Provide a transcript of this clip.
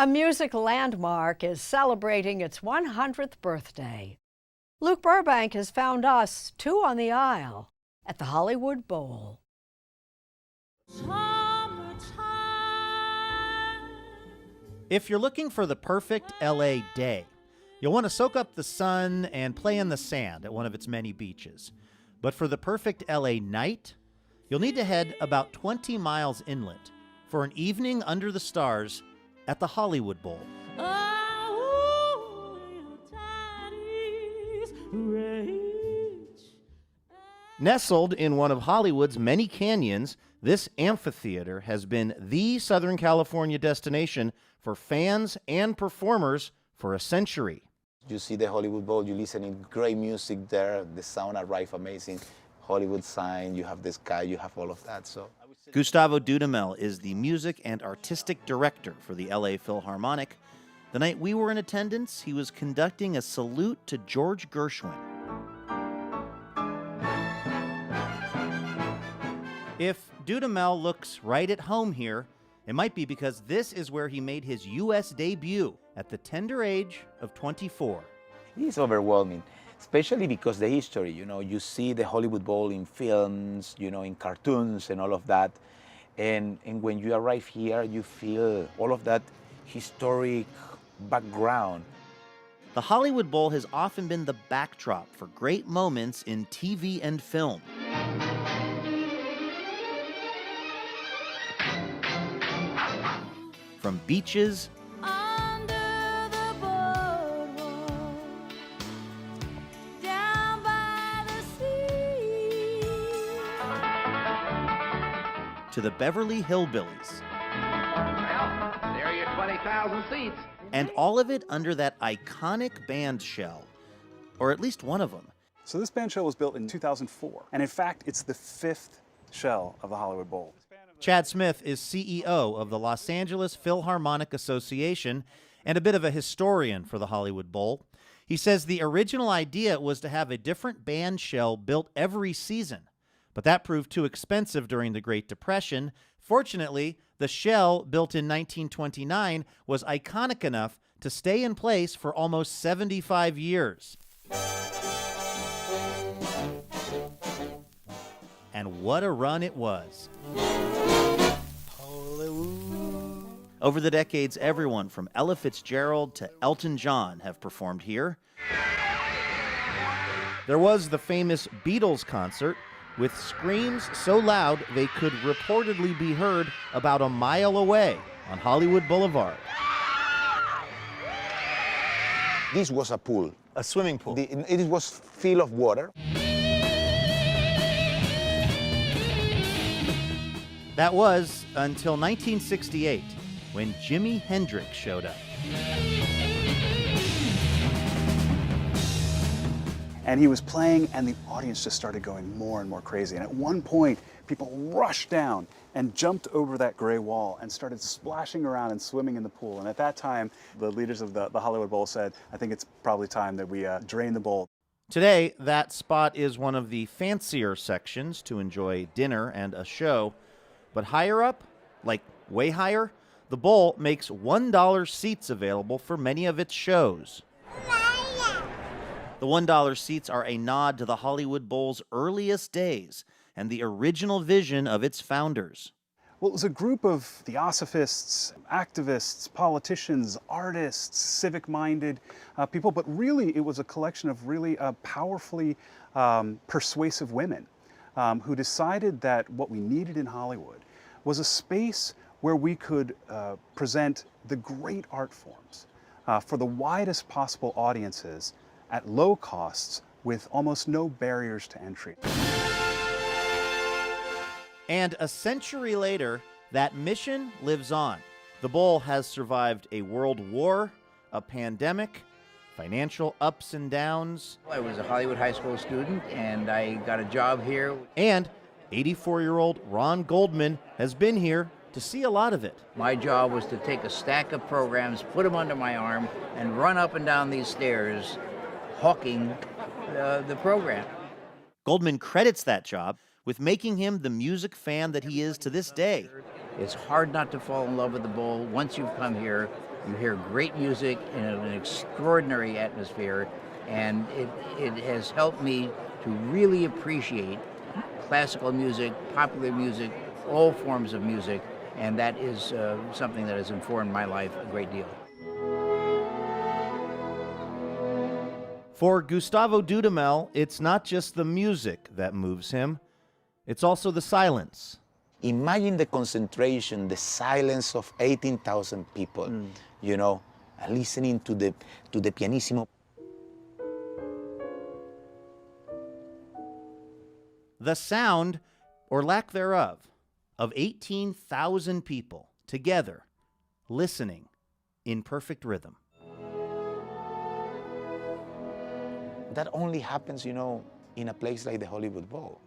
A music landmark is celebrating its 100th birthday. Luke Burbank has found us two on the aisle at the Hollywood Bowl. If you're looking for the perfect LA day, you'll want to soak up the sun and play in the sand at one of its many beaches. But for the perfect LA night, you'll need to head about 20 miles inland for an evening under the stars at the Hollywood Bowl. Nestled in one of Hollywood's many canyons, this amphitheater has been the Southern California destination for fans and performers for a century. You see the Hollywood Bowl, you listen to great music there, the sound arrive amazing, Hollywood sign, you have the sky, you have all of that. So Gustavo Dudamel is the music and artistic director for the LA Philharmonic. The night we were in attendance, he was conducting a salute to George Gershwin. If Dudamel looks right at home here, it might be because this is where he made his U.S. debut at the tender age of 24. It's overwhelming, especially because the history, you see the Hollywood Bowl in films, in cartoons and all of that. And when you arrive here, you feel all of that historic background. The Hollywood Bowl has often been the backdrop for great moments in TV and film. From beaches to the Beverly Hillbillies. Well, there are your 20,000 seats. And all of it under that iconic band shell, or at least one of them. So this band shell was built in 2004, and in fact, it's the 5th shell of the Hollywood Bowl. Chad Smith is CEO of the Los Angeles Philharmonic Association and a bit of a historian for the Hollywood Bowl. He says the original idea was to have a different band shell built every season, but that proved too expensive during the Great Depression. Fortunately, the shell, built in 1929, was iconic enough to stay in place for almost 75 years. And what a run it was. Over the decades, everyone from Ella Fitzgerald to Elton John have performed here. There was the famous Beatles concert with screams so loud they could reportedly be heard about a mile away on Hollywood Boulevard. This was a pool. A swimming pool. It was full of water. That was until 1968, when Jimi Hendrix showed up. And he was playing, and the audience just started going more and more crazy. And at one point, people rushed down and jumped over that gray wall and started splashing around and swimming in the pool. And at that time, the leaders of the Hollywood Bowl said, I think it's probably time that we drain the bowl. Today, that spot is one of the fancier sections to enjoy dinner and a show. But higher up, like way higher, the bowl makes $1 seats available for many of its shows. The $1 seats are a nod to the Hollywood Bowl's earliest days and the original vision of its founders. Well, it was a group of theosophists, activists, politicians, artists, civic-minded people, but really it was a collection of really powerfully persuasive women who decided that what we needed in Hollywood was a space where we could present the great art forms for the widest possible audiences at low costs with almost no barriers to entry. And a century later, that mission lives on. The Bowl has survived a world war, a pandemic, financial ups and downs. I was a Hollywood high school student, and I got a job here. And 84-year-old Ron Goldman has been here to see a lot of it. My job was to take a stack of programs, put them under my arm, and run up and down these stairs, hawking the program. Goldman credits that job with making him the music fan that he is to this day. It's hard not to fall in love with the Bowl once you've come here. You hear great music in an extraordinary atmosphere, and it has helped me to really appreciate classical music, popular music, all forms of music, and that is something that has informed my life a great deal. For Gustavo Dudamel, it's not just the music that moves him, it's also the silence. Imagine the concentration, the silence of 18,000 people, you know, listening to the pianissimo. The sound, or lack thereof, of 18,000 people together, listening in perfect rhythm. That only happens, you know, in a place like the Hollywood Bowl.